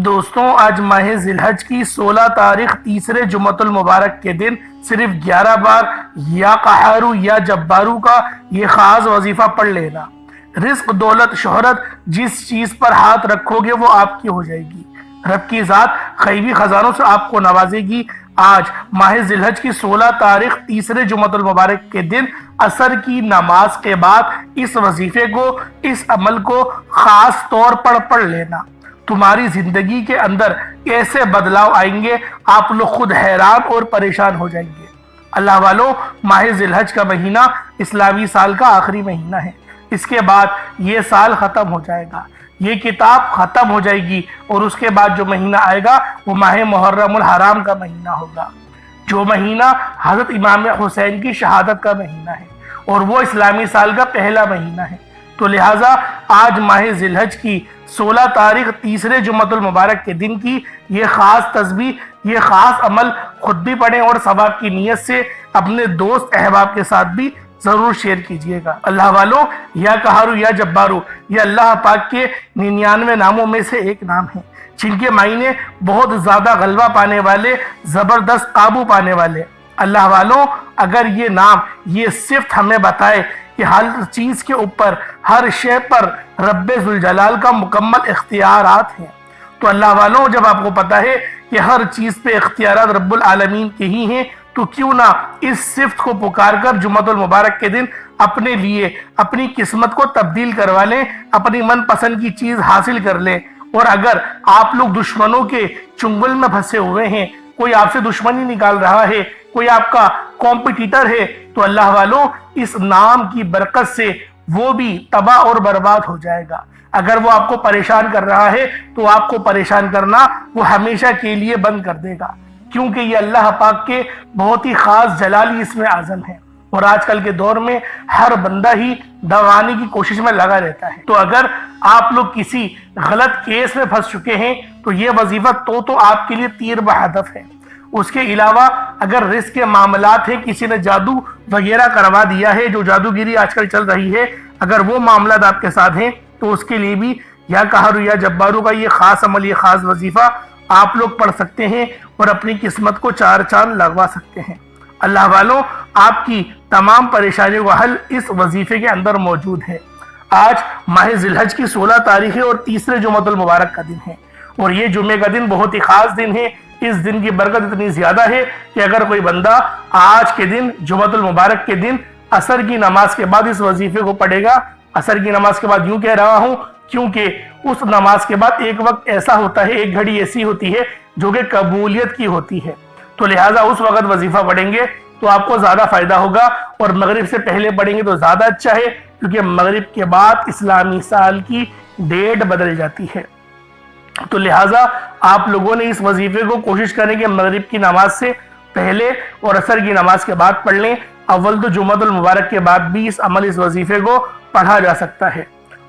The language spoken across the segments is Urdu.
دوستوں، آج ماہ ذی الحج کی 16 تاریخ تیسرے جمعۃ المبارک کے دن صرف 11 بار یا قہارو یا جبارو کا یہ خاص وظیفہ پڑھ لینا۔ رزق، دولت، شہرت، جس چیز پر ہاتھ رکھو گے وہ آپ کی ہو جائے گی۔ رب کی ذات غیبی خزانوں سے آپ کو نوازے گی۔ آج ماہ ذی الحج کی 16 تاریخ تیسرے جمعۃ المبارک کے دن عصر کی نماز کے بعد اس وظیفے کو، اس عمل کو خاص طور پر پڑھ لینا۔ تمہاری زندگی کے اندر ایسے بدلاؤ آئیں گے، آپ لوگ خود حیران اور پریشان ہو جائیں گے۔ اللہ والوں، ماہ ذی الحج کا مہینہ اسلامی سال کا آخری مہینہ ہے۔ اس کے بعد یہ سال ختم ہو جائے گا، یہ کتاب ختم ہو جائے گی، اور اس کے بعد جو مہینہ آئے گا وہ ماہ محرم الحرام کا مہینہ ہوگا، جو مہینہ حضرت امام حسین کی شہادت کا مہینہ ہے، اور وہ اسلامی سال کا پہلا مہینہ ہے۔ تو لہٰذا آج ماہ ذی الحج کی 16 تاریخ تیسرے جمعۃ المبارک کے دن کی یہ خاص تسبیح، یہ خاص عمل خود بھی پڑھیں اور ثواب کی نیت سے اپنے دوست احباب کے ساتھ بھی ضرور شیئر کیجئے گا۔ اللہ والوں، یا قہارو یا جبارو یہ اللہ پاک کے 99 ناموں میں سے ایک نام ہے، جن کے معنی بہت زیادہ غلبہ پانے والے، زبردست قابو پانے والے۔ اللہ والوں، اگر یہ نام، یہ صفت ہمیں بتائے کہ ہر چیز کے اوپر، ہر شے پر رب ذوالجلال کا مکمل اختیارات ہیں، تو اللہ والوں، جب آپ کو پتا ہے کہ ہر چیز پہ اختیارات رب العالمین کے ہی ہیں، تو کیوں نہ اس صفت کو پکار کر جمعۃ المبارک کے دن اپنے لیے اپنی قسمت کو تبدیل کروا لیں، اپنی من پسند کی چیز حاصل کر لیں۔ اور اگر آپ لوگ دشمنوں کے چنگل میں پھنسے ہوئے ہیں، کوئی آپ سے دشمنی نکال رہا ہے، کوئی آپ کا کمپٹیٹر ہے، تو اللہ والوں، اس نام کی برکت سے وہ بھی تباہ اور برباد ہو جائے گا۔ اگر وہ آپ کو پریشان کر رہا ہے تو آپ کو پریشان کرنا وہ ہمیشہ کے لیے بند کر دے گا، کیونکہ یہ اللہ پاک کے بہت ہی خاص جلالی اسم اعظم ہے، اور آج کل کے دور میں ہر بندہ ہی دبانے کی کوشش میں لگا رہتا ہے۔ تو اگر آپ لوگ کسی غلط کیس میں پھنس چکے ہیں تو یہ وظیفہ تو آپ کے لیے تیر بہدف ہے۔ اس کے علاوہ اگر رزق کے معاملات ہیں، کسی نے جادو وغیرہ کروا دیا ہے، جو جادوگیری آج کل چل رہی ہے، اگر وہ معاملات آپ کے ساتھ ہیں تو اس کے لیے بھی یا قہارو یا جبارو کا یہ خاص عمل، یہ خاص وظیفہ آپ لوگ پڑھ سکتے ہیں اور اپنی قسمت کو چار چاند لگوا سکتے ہیں۔ اللہ والوں، آپ کی تمام پریشانیوں کا حل اس وظیفے کے اندر موجود ہے۔ آج ماہ ذی الحج کی 16 تاریخ ہے اور تیسرے جمعۃ المبارک کا دن ہے، اور یہ جمعے کا دن بہت ہی خاص دن ہے۔ اس دن کی برکت اتنی زیادہ ہے کہ اگر کوئی بندہ آج کے دن، جمعۃ المبارک کے دن، عصر کی نماز کے بعد اس وظیفے کو پڑھے گا۔ عصر کی نماز کے بعد یوں کہہ رہا ہوں کیونکہ اس نماز کے بعد ایک وقت ایسا ہوتا ہے، ایک گھڑی ایسی ہوتی ہے جو کہ قبولیت کی ہوتی ہے، تو لہٰذا اس وقت وظیفہ پڑھیں گے تو آپ کو زیادہ فائدہ ہوگا، اور مغرب سے پہلے پڑھیں گے تو زیادہ اچھا ہے، کیونکہ مغرب کے بعد اسلامی سال کی ڈیٹ بدل جاتی ہے۔ تو لہٰذا آپ لوگوں نے اس وظیفے کو کوشش کریں کہ مغرب کی نماز سے پہلے اور عصر کی نماز کے بعد پڑھ لیں۔ اول تو جمعۃ المبارک کے بعد بھی اس وظیفے کو پڑھا جا سکتا ہے۔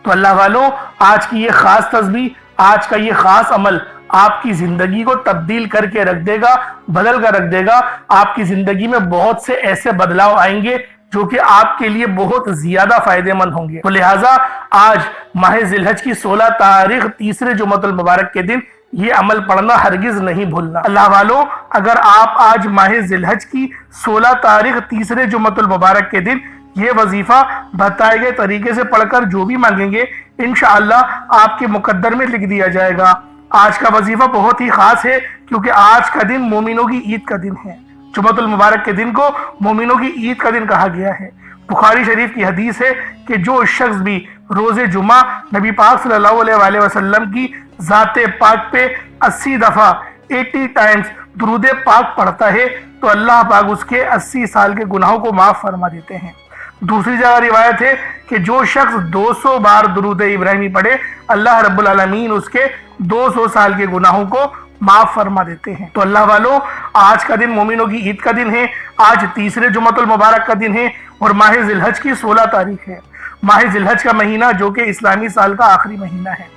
تو اللہ والوں، آج کی یہ خاص تسبیح، آج کا یہ خاص عمل آپ کی زندگی کو تبدیل کر کے رکھ دے گا، بدل کر رکھ دے گا۔ آپ کی زندگی میں بہت سے ایسے بدلاؤ آئیں گے جو کہ آپ کے لیے بہت زیادہ فائدہ مند ہوں گے۔ تو لہٰذا آج ماہ ذی الحج کی 16 تاریخ تیسرے جمعۃ المبارک کے دن یہ عمل پڑھنا ہرگز نہیں بھولنا۔ اللہ والوں، اگر آپ آج ماہ ذی الحج کی 16 تاریخ تیسرے جمعۃ المبارک کے دن یہ وظیفہ بتائے گئے طریقے سے پڑھ کر جو بھی مانگیں گے، انشاءاللہ آپ کے مقدر میں لکھ دیا جائے گا۔ آج کا وظیفہ بہت ہی خاص ہے، کیونکہ آج کا دن مومنوں کی عید کا دن ہے۔ جمعۃ المبارک کے دن کو مومنوں کی عید کا دن کہا گیا ہے۔ بخاری شریف کی حدیث ہے کہ جو شخص بھی روز جمعہ نبی پاک صلی اللہ علیہ وآلہ وسلم کی ذات پاک پہ 80 دفعہ 80 ٹائمز درود پاک پڑھتا ہے تو اللہ پاک اس کے 80 سال کے گناہوں کو معاف فرما دیتے ہیں۔ دوسری جگہ روایت ہے کہ جو شخص 200 بار درود ابراہیمی پڑھے، اللہ رب العالمین اس کے 200 سال کے گناہوں کو معاف فرما دیتے ہیں۔ تو اللہ والوں، آج کا دن مومنوں کی عید کا دن ہے، آج تیسرے جمعۃ المبارک کا دن ہے، اور ماہ ذی الحج کی 16 تاریخ ہے۔ ماہ ذی الحج کا مہینہ جو کہ اسلامی سال کا آخری مہینہ ہے۔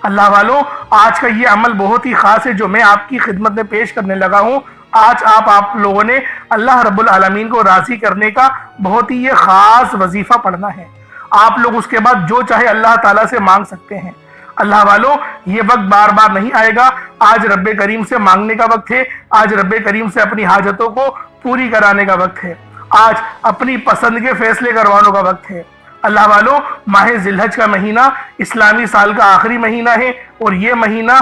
اللہ والوں، آج کا یہ عمل بہت ہی خاص ہے جو میں آپ کی خدمت میں پیش کرنے لگا ہوں۔ آج آپ لوگوں نے اللہ رب العالمین کو راضی کرنے کا بہت ہی یہ خاص وظیفہ پڑھنا ہے۔ آپ لوگ اس کے بعد جو چاہے اللہ تعالیٰ سے مانگ سکتے ہیں۔ اللہ والوں یہ وقت بار بار نہیں آئے گا. آج رب کریم سے مانگنے کا وقت ہے. آج رب کریم سے اپنی حاجتوں کو پوری کرانے کا وقت ہے. آج اپنی پسند کے فیصلے کروانے کا وقت ہے. اللہ والوں ماہ ذی الحج کا مہینہ اسلامی سال کا آخری مہینہ ہے اور یہ مہینہ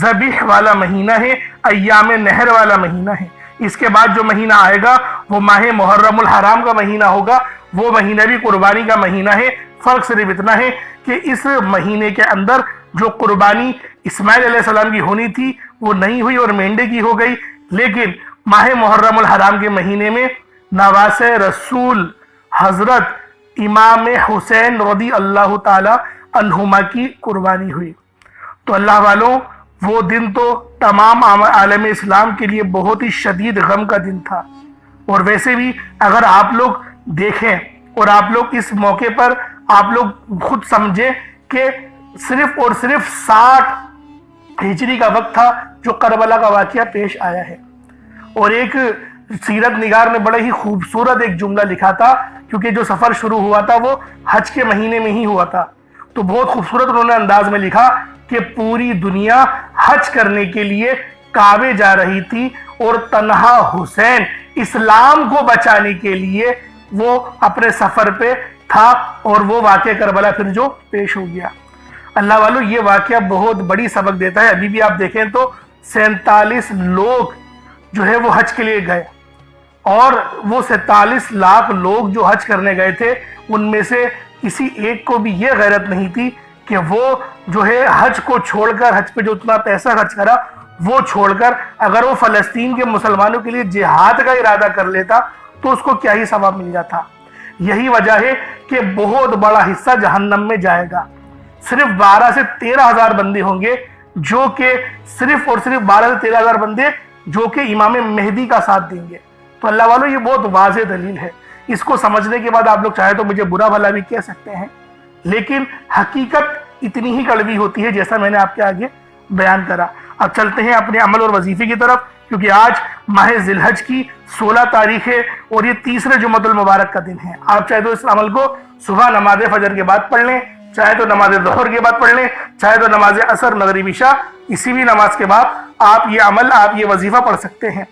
ذبیح والا مہینہ ہے, ایام نہر والا مہینہ ہے. اس کے بعد جو مہینہ آئے گا وہ ماہ محرم الحرام کا مہینہ ہوگا. وہ مہینہ بھی قربانی کا مہینہ ہے. فرق صرف اتنا ہے کہ اس مہینے کے اندر جو قربانی اسماعیل علیہ السلام کی ہونی تھی وہ نہیں ہوئی اور مینڈے کی ہو گئی, لیکن ماہ محرم الحرام کے مہینے میں نواز رسول حضرت امام حسین رضی اللہ تعالی عنہما کی قربانی ہوئی. تو اللہ والوں وہ دن تو تمام عالم اسلام کے لیے بہت ہی شدید غم کا دن تھا. اور ویسے بھی اگر آپ لوگ دیکھیں اور آپ لوگ اس موقع پر آپ لوگ خود سمجھیں کہ صرف اور صرف 60 ہجری کا وقت تھا جو کربلا کا واقعہ پیش آیا ہے. اور ایک سیرت نگار نے بڑے ہی خوبصورت ایک جملہ لکھا تھا, کیونکہ جو سفر شروع ہوا تھا وہ حج کے مہینے میں ہی ہوا تھا. تو بہت خوبصورت انہوں نے انداز میں لکھا کہ پوری دنیا حج کرنے کے لیے کعبے جا رہی تھی اور تنہا حسین اسلام کو بچانے کے لیے وہ اپنے سفر پہ تھا, اور وہ واقعہ کربلا پھر جو پیش ہو گیا. اللہ والو یہ واقعہ بہت بڑی سبق دیتا ہے. ابھی بھی آپ دیکھیں تو 47 لوگ جو ہے وہ حج کے لیے گئے, اور وہ 47 لاکھ لوگ جو حج کرنے گئے تھے ان میں سے کسی ایک کو بھی یہ غیرت نہیں تھی کہ وہ جو ہے حج کو چھوڑ کر, حج پہ جو اتنا پیسہ خرچ کرا وہ چھوڑ کر اگر وہ فلسطین کے مسلمانوں کے لیے جہاد کا ارادہ کر لیتا تو اس کو کیا ہی ثواب مل جاتا. یہی وجہ ہے کہ بہت بڑا حصہ جہنم میں جائے گا. صرف 12 سے 13 ہزار بندے ہوں گے جو کہ صرف اور صرف 12 سے 13 ہزار بندے جو کہ امام مہدی کا ساتھ دیں گے. تو اللہ والوں یہ بہت واضح دلیل ہے. اس کو سمجھنے کے بعد آپ لوگ چاہے تو مجھے برا بھلا بھی کہہ سکتے ہیں, لیکن حقیقت اتنی ہی کڑوی ہوتی ہے جیسا میں نے آپ کے آگے بیان کرا. اب چلتے ہیں اپنے عمل اور وظیفے کی طرف, کیونکہ آج ماہ ذی الحج کی 16 تاریخ ہے اور یہ تیسرے جمعۃ المبارک کا دن ہے. آپ چاہے تو اس عمل کو صبح نماز فجر کے بعد پڑھ لیں, چاہے تو نماز ظہر کے بعد پڑھ لیں, چاہے تو نماز عصر مغرب عشاء کسی بھی نماز کے بعد آپ یہ عمل, آپ یہ وظیفہ پڑھ سکتے ہیں.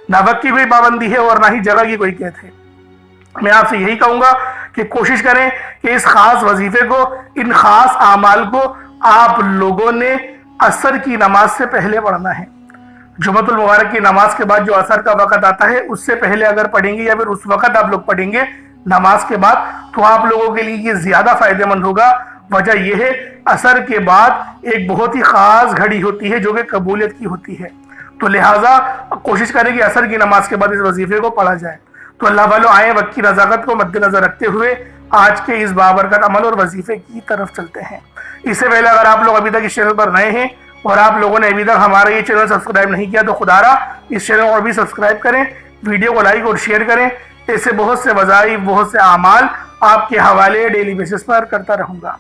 نہ وقت کی کوئی پابندی ہے اور نہ ہی جگہ کی کوئی قید ہے. میں آپ سے یہی کہوں گا کہ کوشش کریں کہ اس خاص وظیفے کو, ان خاص اعمال کو آپ لوگوں نے عصر کی نماز سے پہلے پڑھنا ہے. جمعۃ المبارک کی نماز کے بعد جو عصر کا وقت آتا ہے اس سے پہلے اگر پڑھیں گے یا پھر اس وقت آپ لوگ پڑھیں گے نماز کے بعد تو آپ لوگوں کے لیے یہ زیادہ فائدہ مند ہوگا. وجہ یہ ہے عصر کے بعد ایک بہت ہی خاص گھڑی ہوتی ہے جو کہ قبولیت کی ہوتی ہے. تو لہٰذا کوشش کریں کہ عصر کی نماز کے بعد اس وظیفے کو پڑھا جائے. تو اللہ والوں آئیں وقت کی نزاکت کو مد نظر رکھتے ہوئے آج کے اس بابرکت عمل اور وظیفے کی طرف چلتے ہیں. اس سے پہلے اگر آپ لوگ ابھی تک اس چینل پر نئے ہیں اور آپ لوگوں نے ابھی تک ہمارا یہ چینل سبسکرائب نہیں کیا تو خدا را اس چینل کو بھی سبسکرائب کریں, ویڈیو کو لائک اور شیئر کریں. ایسے بہت سے وظائف, بہت سے اعمال آپ کے حوالے ڈیلی بیسس پر کرتا رہوں گا.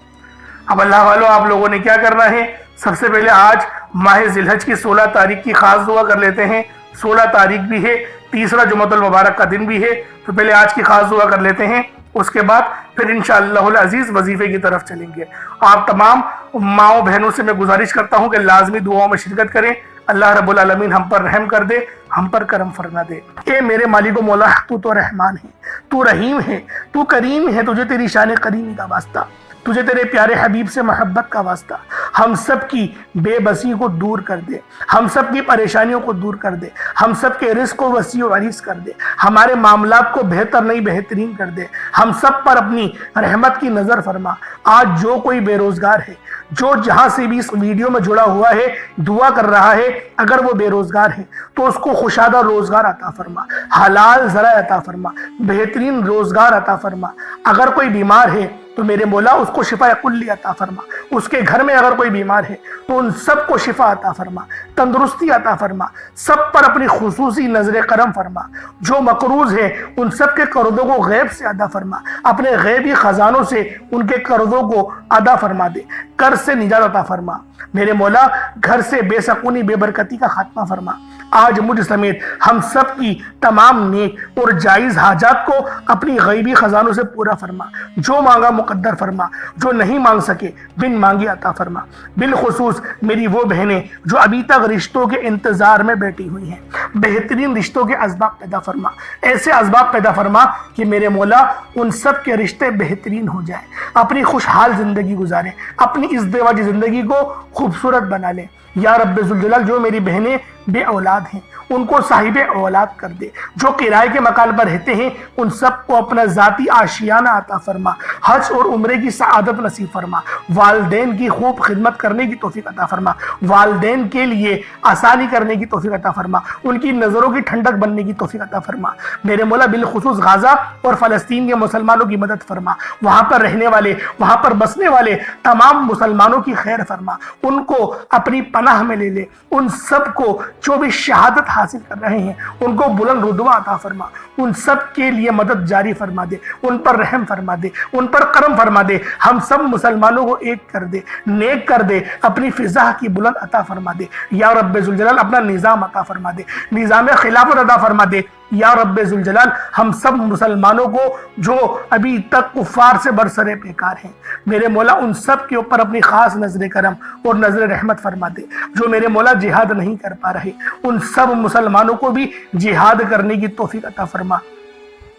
اب اللہ والوں آپ لوگوں نے کیا کرنا ہے, سب سے پہلے آج ماہ ذی الحج کی 16 تاریخ کی خاص دعا کر لیتے ہیں. 16 تاریخ بھی ہے, تیسرا جمعۃ المبارک کا دن بھی ہے, تو پہلے آج کی خاص دعا کر لیتے ہیں. اس کے بعد پھر انشاءاللہ العزیز وظیفے کی طرف چلیں گے. آپ تمام ماؤں بہنوں سے میں گزارش کرتا ہوں کہ لازمی دعاؤں میں شرکت کریں. اللہ رب العالمین ہم پر رحم کر دے, ہم پر کرم فرما دے. اے میرے مالک و مولا, تو رحمان ہے, تو رحیم ہے, تو کریم ہے, تجھے تیری شان کریمی کا واسطہ, تجھے تیرے پیارے حبیب سے محبت کا واسطہ. ہم سب کی بے بسی کو دور کر دے, ہم سب کی پریشانیوں کو دور کر دے, ہم سب کے رزق کو وسیع و عریض کر دے, ہمارے معاملات کو بہتر نہیں بہترین کر دے. ہم سب پر اپنی رحمت کی نظر فرما. آج جو کوئی بے روزگار ہے, جو جہاں سے بھی اس ویڈیو میں جڑا ہوا ہے دعا کر رہا ہے, اگر وہ بے روزگار ہے تو اس کو خوشادہ روزگار عطا فرما, حلال ذرائع عطا فرما, بہترین روزگار عطا فرما. اگر کوئی بیمار ہے تو میرے مولا اس کو شفا کلی عطا فرما. اس کے گھر میں اگر کوئی بیمار ہے تو ان سب کو شفا عطا فرما, تندرستی عطا فرما. سب پر اپنی خصوصی نظر کرم فرما. جو مقروض ہیں ان سب کے قرضوں کو غیب سے ادا فرما. اپنے غیبی خزانوں سے ان کے قرضوں کو ادا فرما دے. قرض سے نجات عطا فرما. میرے مولا گھر سے بے سکونی بے برکتی کا خاتمہ فرما. آج مجھ سمیت ہم سب کی تمام نیک اور جائز حاجات کو اپنی غیبی خزانوں سے پورا فرما، جو مانگا مقدر فرما، جو نہیں مانگ سکے بن مانگی عطا فرما۔ بالخصوص میری وہ بہنیں جو ابھی تک رشتوں کے انتظار میں بیٹھی ہوئی ہیں، بہترین رشتوں کے اسباب پیدا فرما، ایسے اسباب پیدا فرما کہ میرے مولا ان سب کے رشتے بہترین ہو جائیں، اپنی خوشحال زندگی گزاریں، اپنی ازدواجی زندگی کو خوبصورت بنا لیں۔ یا رب ذوالجلال جو میری بہنیں بے اولاد ہیں ان کو صاحب اولاد کر دے، جو کرائے کے مکان پر رہتے ہیں ان سب کو اپنا ذاتی آشیانہ عطا فرما، حج اور عمرے کی سعادت نصیب فرما، والدین کی خوب خدمت کرنے کی توفیق عطا فرما، والدین کے لیے آسانی کرنے کی توفیق عطا فرما، ان کی نظروں کی ٹھنڈک بننے کی توفیق عطا فرما۔ میرے مولا بالخصوص غزہ اور فلسطین کے مسلمانوں کی مدد فرما، وہاں پر رہنے والے، وہاں پر بسنے والے تمام مسلمانوں کی خیر فرما، ان کو اپنی پناہ میں لے لے، ان سب کو جو بھی شہادت حاصل کر رہے ہیں ان کو بلند رتبہ عطا فرما، ان سب کے لیے مدد جاری فرما دے، ان پر رحم فرما دے، ان پر کرم فرما دے، ہم سب مسلمانوں کو ایک کر دے، نیک کر دے، اپنی فضا کی بلند عطا فرما دے۔ یا رب ذوالجلال اپنا نظام عطا فرما دے، نظام خلافت عطا فرما دے۔ یا رب ذوالجلال ہم سب مسلمانوں کو جو ابھی تک کفار سے برسرے پیکار ہیں، میرے مولا ان سب کے اوپر اپنی خاص نظر کرم اور نظر رحمت فرما دے۔ جو میرے مولا جہاد نہیں کر پا رہے ان سب مسلمانوں کو بھی جہاد کرنے کی توفیق عطا فرما،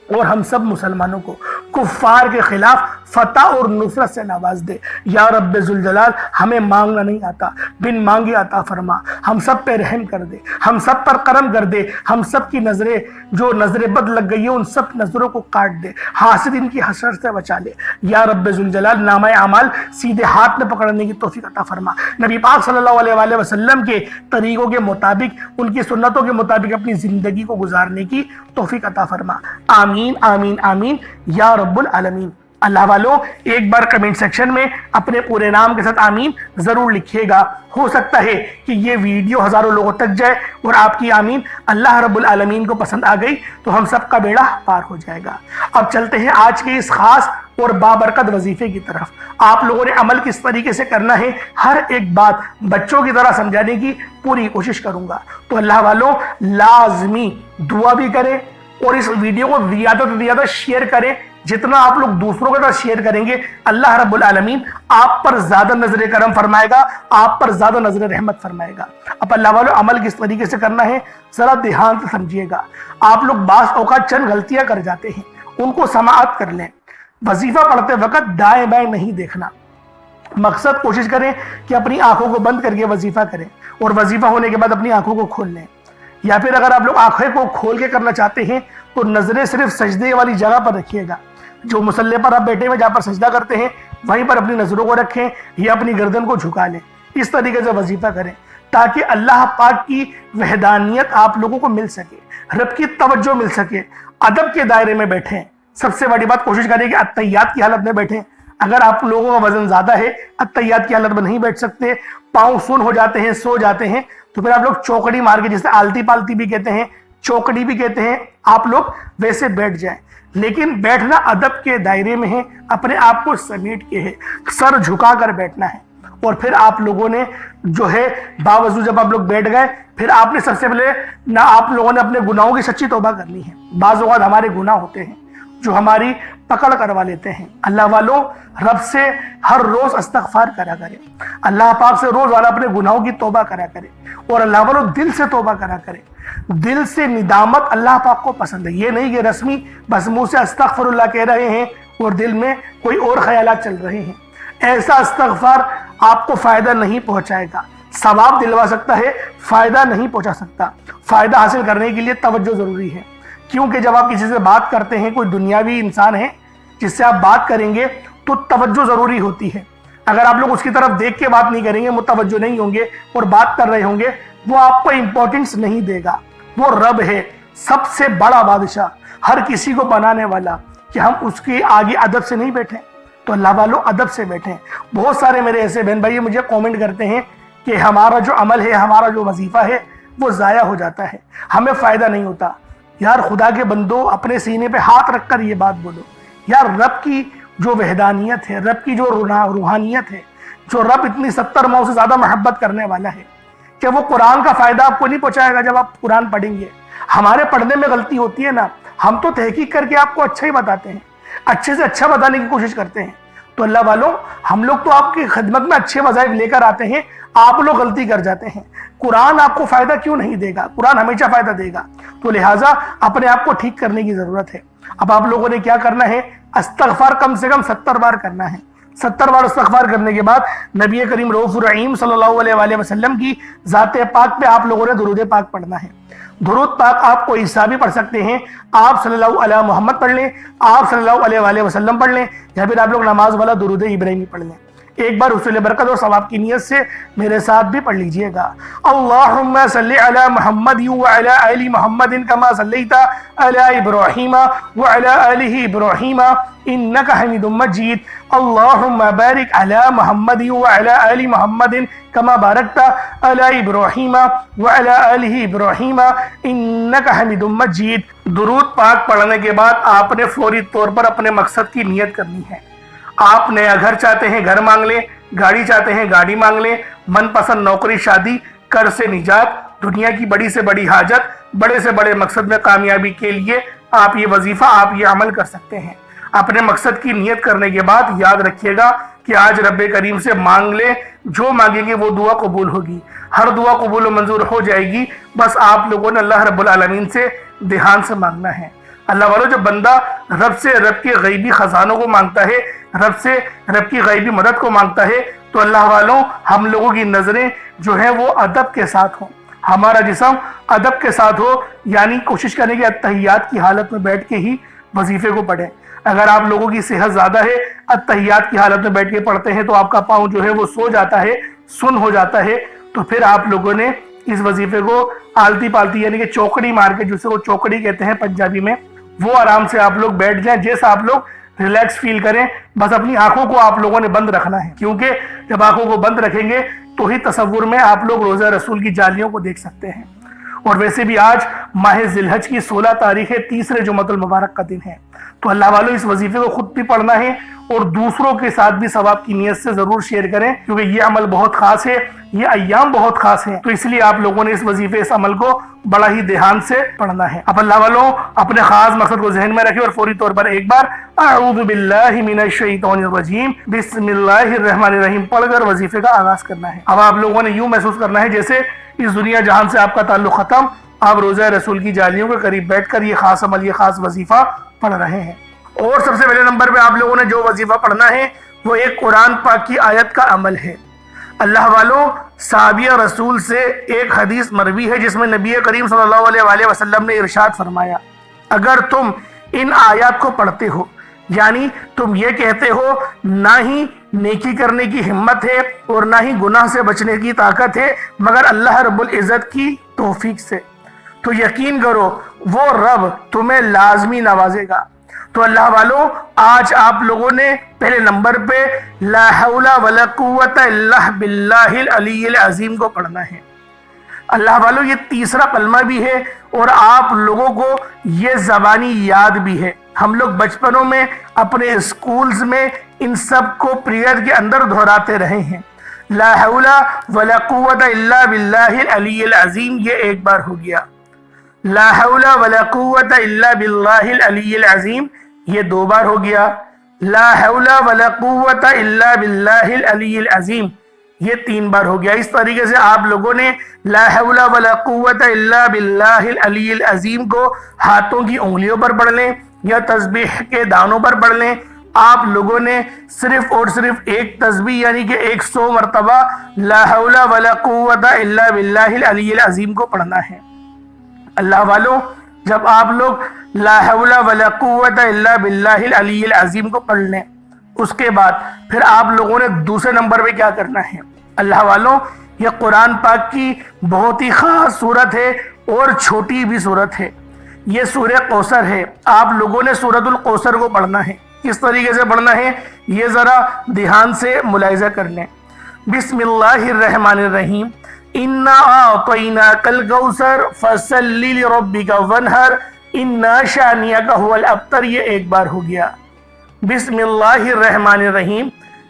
اور ہم سب مسلمانوں کو کفار کے خلاف فتح اور نصرت سے نواز دے۔ یا رب ذوالجلال ہمیں مانگنا نہیں آتا، بن مانگے عطا فرما، ہم سب پہ رحم کر دے، ہم سب پر کرم کر دے، ہم سب کی نظریں جو نظر بد لگ گئی ہیں ان سب نظروں کو کاٹ دے، حاسدین کی حسرت سے بچا لے۔ یا رب ذوالجلال نامہ اعمال سیدھے ہاتھ میں پکڑنے کی توفیق عطا فرما، نبی پاک صلی اللہ علیہ وآلہ وسلم کے طریقوں کے مطابق، ان کی سنتوں کے مطابق اپنی زندگی کو گزارنے کی توفیق عطا فرما۔ آمین آمین آمین یا رب العالمین۔ اللہ والوں ایک بار کمنٹ سیکشن میں اپنے پورے نام کے ساتھ آمین ضرور لکھیے گا، ہو سکتا ہے کہ یہ ویڈیو ہزاروں لوگوں تک جائے اور آپ کی آمین اللہ رب العالمین کو پسند آ گئی تو ہم سب کا بیڑا پار ہو جائے گا۔ اب چلتے ہیں آج کے اس خاص اور بابرکت وظیفے کی طرف۔ آپ لوگوں نے عمل کس طریقے سے کرنا ہے، ہر ایک بات بچوں کی طرح سمجھانے کی پوری کوشش کروں گا، تو اللہ والوں لازمی دعا بھی کریں اور اس ویڈیو کو زیادہ سے زیادہ شیئر کریں۔ جتنا آپ لوگ دوسروں کے ساتھ شیئر کریں گے اللہ رب العالمین آپ پر زیادہ نظر کرم فرمائے گا، آپ پر زیادہ نظر رحمت فرمائے گا۔ اب اللہ والوں عمل کس طریقے سے کرنا ہے ذرا دھیان سے سمجھیے گا۔ آپ لوگ بعض اوقات چند غلطیاں کر جاتے ہیں، ان کو سماعت کر لیں۔ وظیفہ پڑھتے وقت دائیں بائیں نہیں دیکھنا، مقصد کوشش کریں کہ اپنی آنکھوں کو بند کر کے وظیفہ کریں اور وظیفہ ہونے کے بعد اپنی آنکھوں کو کھول لیں، یا پھر اگر آپ لوگ آنکھیں کو کھول کے کرنا چاہتے ہیں تو نظریں صرف سجدے والی جگہ پر رکھیے گا، جو مصلی پر آپ بیٹھے ہوئے جہاں پر سجدہ کرتے ہیں وہیں پر اپنی نظروں کو رکھیں یا اپنی گردن کو جھکا لیں۔ اس طریقے سے وظیفہ کریں تاکہ اللہ پاک کی وحدانیت آپ لوگوں کو مل سکے، رب کی توجہ مل سکے۔ ادب کے دائرے میں بیٹھیں، سب سے بڑی بات کوشش کریں کہ اتحیات کی حالت میں بیٹھیں۔ اگر آپ لوگوں کا وزن زیادہ ہے، اتحیات کی حالت میں نہیں بیٹھ سکتے، پاؤں سن ہو جاتے ہیں، سو جاتے ہیں، تو پھر آپ لوگ چوکڑی مار کے، جسے آلتی پالتی بھی کہتے ہیں، چوکڑی بھی کہتے ہیں، آپ لوگ ویسے بیٹھ جائیں۔ لیکن بیٹھنا ادب کے دائرے میں ہے، اپنے آپ کو سمیٹ کے ہے، سر جھکا کر بیٹھنا ہے۔ اور پھر آپ لوگوں نے جو ہے باوضو جب آپ لوگ بیٹھ گئے، پھر آپ نے سب سے پہلے نہ آپ لوگوں نے اپنے گناہوں کی سچی توبہ کرنی ہے۔ بعض اوقات ہمارے گناہ ہوتے ہیں جو ہماری پکڑ کروا لیتے ہیں۔ اللہ والوں رب سے ہر روز استغفار کرا کرے، اللہ پاک سے روز والا اپنے گناہوں کی توبہ کرا کرے، اور اللہ والوں دل سے توبہ کرا کرے۔ دل سے ندامت اللہ پاک کو پسند ہے، یہ نہیں کہ رسمی بس منہ سے استغفر اللہ کہہ رہے ہیں اور دل میں کوئی اور خیالات چل رہے ہیں۔ ایسا استغفار آپ کو فائدہ نہیں پہنچائے گا، ثواب دلوا سکتا ہے، فائدہ نہیں پہنچا سکتا۔ فائدہ حاصل کرنے کے لیے توجہ ضروری ہے، کیونکہ جب آپ کسی سے بات کرتے ہیں، کوئی دنیاوی انسان ہے جس سے آپ بات کریں گے تو توجہ ضروری ہوتی ہے۔ اگر آپ لوگ اس کی طرف دیکھ کے بات نہیں کریں گے، متوجہ نہیں ہوں گے اور بات کر رہے ہوں گے، وہ آپ کو امپورٹنس نہیں دے گا۔ وہ رب ہے، سب سے بڑا بادشاہ، ہر کسی کو بنانے والا، کہ ہم اس کے آگے ادب سے نہیں بیٹھیں۔ تو اللہ والوں ادب سے بیٹھیں۔ بہت سارے میرے ایسے بہن بھائی مجھے کومنٹ کرتے ہیں کہ ہمارا جو عمل ہے، ہمارا جو وظیفہ ہے وہ ضائع ہو جاتا ہے، ہمیں فائدہ نہیں ہوتا۔ یار خدا کے بندو، اپنے سینے پہ ہاتھ رکھ کر یہ بات بولو، یار رب کی جو وحدانیت ہے، رب کی جو روحانیت ہے، جو رب اتنی 70 ماؤں سے زیادہ محبت کرنے والا ہے، کہ وہ قرآن کا فائدہ آپ کو نہیں پہنچائے گا جب آپ قرآن پڑھیں گے. ہمارے پڑھنے میں غلطی ہوتی ہے نا, ہم تو تحقیق کر کے آپ کو اچھا ہی بتاتے ہیں, اچھے سے اچھا بتانے کی کوشش کرتے ہیں. تو اللہ والوں, ہم لوگ تو آپ کی خدمت میں اچھے وظائف لے کر آتے ہیں, آپ لوگ غلطی کر جاتے ہیں. قرآن آپ کو فائدہ کیوں نہیں دے گا؟ قرآن ہمیشہ فائدہ دے گا. تو لہٰذا اپنے آپ کو ٹھیک کرنے کی ضرورت ہے. اب آپ لوگوں نے کیا کرنا ہے؟ استغفار کم سے کم 70 بار کرنا ہے. 70 بار استغفار کرنے کے بعد نبی کریم رؤوف الرحیم صلی اللہ علیہ وآلہ وسلم کی ذات پاک پہ آپ لوگوں نے درود پاک پڑھنا ہے. درود پاک آپ کو عیسیٰ بھی پڑھ سکتے ہیں, آپ صلی اللہ علیہ محمد پڑھ لیں, آپ صلی اللہ علیہ وآلہ وسلم پڑھ لیں, یا پھر آپ لوگ نماز والا درود ابراہیمی پڑھ لیں. ایک بار حصول برکت اور ثواب کی نیت سے میرے ساتھ بھی پڑھ لیجئے گا. اللہم صلی علی محمد وعلی آل محمد کما صلیت علی ابراہیم وعلی آل ابراہیم انک حمید مجید. اللہم بارک علی محمد وعلی آل محمد کما بارکت علی ابراہیم وعلی آل ابراہیم انک حمید مجید. درود پاک پڑھنے کے بعد آپ نے فوری طور پر اپنے مقصد کی نیت کرنی ہے. آپ نیا گھر چاہتے ہیں گھر مانگ لیں, گاڑی چاہتے ہیں گاڑی مانگ لیں, من پسند نوکری شادی, قرض سے نجات, دنیا کی بڑی سے بڑی حاجت, بڑے سے بڑے مقصد میں کامیابی کے لیے آپ یہ وظیفہ, آپ یہ عمل کر سکتے ہیں. اپنے مقصد کی نیت کرنے کے بعد یاد رکھیے گا کہ آج رب کریم سے مانگ لیں, جو مانگیں گے وہ دعا قبول ہوگی, ہر دعا قبول و منظور ہو جائے گی. بس آپ لوگوں نے اللہ رب العالمین سے دھیان سے مانگنا ہے. اللہ والوں, جب بندہ رب سے رب کے غیبی خزانوں کو مانگتا ہے, رب سے رب کی غیبی مدد کو مانگتا ہے, تو اللہ والوں ہم لوگوں کی نظریں جو ہیں وہ ادب کے ساتھ ہوں, ہمارا جسم ادب کے ساتھ ہو. یعنی کوشش کریں کہ اتحیات کی حالت میں بیٹھ کے ہی وظیفے کو پڑھیں. اگر آپ لوگوں کی صحت زیادہ ہے, اتحیات کی حالت میں بیٹھ کے پڑھتے ہیں, تو آپ کا پاؤں جو ہے وہ سو جاتا ہے, سن ہو جاتا ہے. تو پھر آپ لوگوں نے اس وظیفے کو آلتی پالتی یعنی کہ چوکڑی مار کے, جسے وہ چوکڑی کہتے ہیں پنجابی میں, وہ آرام سے آپ لوگ بیٹھ جائیں, جیسا آپ لوگ ریلیکس فیل کریں. بس اپنی آنکھوں کو آپ لوگوں نے بند رکھنا ہے, کیونکہ جب آنکھوں کو بند رکھیں گے تو ہی تصور میں آپ لوگ روزہ رسول کی جالیوں کو دیکھ سکتے ہیں. اور ویسے بھی آج ماہ ذی الحج کی 16 تاریخ تیسرے جمعۃ المبارک کا دن ہے. تو اللہ والوں اس وظیفے کو خود بھی پڑھنا ہے اور دوسروں کے ساتھ بھی ثواب کی نیت سے ضرور شیئر کریں, کیونکہ یہ عمل بہت خاص ہے, یہ ایام بہت خاص ہیں. تو اس لیے آپ لوگوں نے اس وظیفے, اس عمل کو بڑا ہی دھیان سے پڑھنا ہے. اب اللہ والوں اپنے خاص مقصد کو ذہن میں رکھیں اور فوری طور پر ایک بار اعوذ باللہ من الشیطان الرجیم بسم اللہ الرحمن الرحیم پڑھ کر وظیفے کا آغاز کرنا ہے. اب آپ لوگوں نے یوں محسوس کرنا ہے جیسے اس دنیا جہان سے آپ کا تعلق ختم, آپ روزہ رسول کی جالیوں کے قریب بیٹھ کر یہ خاص عمل, یہ خاص وظیفہ پڑھ رہے ہیں. اور سب سے پہلے نمبر پہ آپ لوگوں نے جو وظیفہ پڑھنا ہے وہ ایک قرآن پاک کی آیت کا عمل ہے. اللہ والوں صحابیہ رسول سے ایک حدیث مروی ہے جس میں نبی کریم صلی اللہ علیہ وآلہ وسلم نے ارشاد فرمایا, اگر تم ان آیات کو پڑھتے ہو, یعنی تم یہ کہتے ہو نہ ہی نیکی کرنے کی ہمت ہے اور نہ ہی گناہ سے بچنے کی طاقت ہے مگر اللہ رب العزت کی توفیق سے, تو یقین کرو وہ رب تمہیں لازمی نوازے گا. تو اللہ والوں آج آپ لوگوں نے پہلے نمبر پہ لا حول ولا قوت الا باللہ العلی العظیم کو پڑھنا ہے. اللہ والوں یہ تیسرا کلمہ بھی ہے اور آپ لوگوں کو یہ زبانی یاد بھی ہے. ہم لوگ بچپنوں میں اپنے اسکولز میں ان سب کو پیریڈ کے اندر دہراتے رہے ہیں. لا حول ولا قوت الا باللہ العلی العظیم یہ ایک بار ہو گیا, لا حول ولا قوت الا باللہ العلی العظیم یہ 2 بار ہو گیا, لا حول ولا قوت الا باللہ العلی العظیم یہ 3 بار ہو گیا. اس طریقے سے آپ لوگوں نے لا حول ولا قوت الا باللہ العلی العظیم کو ہاتھوں کی انگلیوں پر پڑھ لیں یا تسبیح کے دانوں پر پڑھ لیں. آپ لوگوں نے صرف اور صرف ایک تسبیح یعنی کہ 100 مرتبہ لا حول ولا قوت الا باللہ العلی العظیم کو پڑھنا ہے. اللہ والوں جب آپ لوگ لا حول ولا قوت الا باللہ العلی العظیم کو پڑھ لیں, اس کے بعد پھر آپ لوگوں نے دوسرے نمبر پہ کیا کرنا ہے. اللہ والوں یہ قرآن پاک کی بہت ہی خاص صورت ہے اور چھوٹی بھی صورت ہے. یہ سورہ کوثر ہے. آپ لوگوں نے سورۃ الکوثر کو پڑھنا ہے. کس طریقے سے پڑھنا ہے یہ ذرا دھیان سے ملاحظہ کر لیں. بسم اللہ الرحمن الرحیم انا اعطیناک الکوثر فصل لربک وانحر انا شانئک هو الابتر یہ ایک بار ہو گیا. بسم اللہ الرحمن الرحیم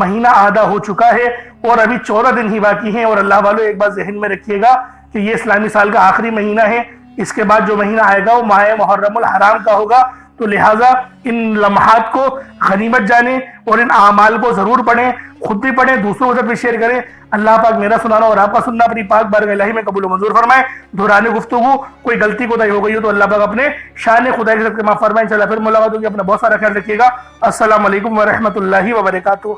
مہینہ آدھا ہو چکا ہے اور ابھی 14 دن ہی باقی ہیں، اور اللہ والو ایک بات ذہن میں رکھیے گا کہ یہ اسلامی سال کا آخری مہینہ ہے، اس کے بعد جو مہینہ آئے گا وہ ماہ محرم الحرام کا ہوگا، تو لہٰذا ان لمحات کو غنیمت جانیں اور ان اعمال کو ضرور پڑھیں، خود بھی پڑھیں، دوسروں کو بھی شیئر کریں۔ اللہ پاک میرا سنانا اور آپ کا سننا اپنی پاک بارگاہ الہی میں قبول و منظور فرمائے۔ دوران گفتگو کوئی غلطی کوتاہی ہو گئی ہو تو اللہ پاک اپنے شان خدا کے ساتھ معاف فرمائے۔ انشاءاللہ پھر ملاقات ہوگی، اپنا بہت سارا خیال رکھیے گا۔ السلام علیکم ورحمۃ اللہ وبرکاتہ۔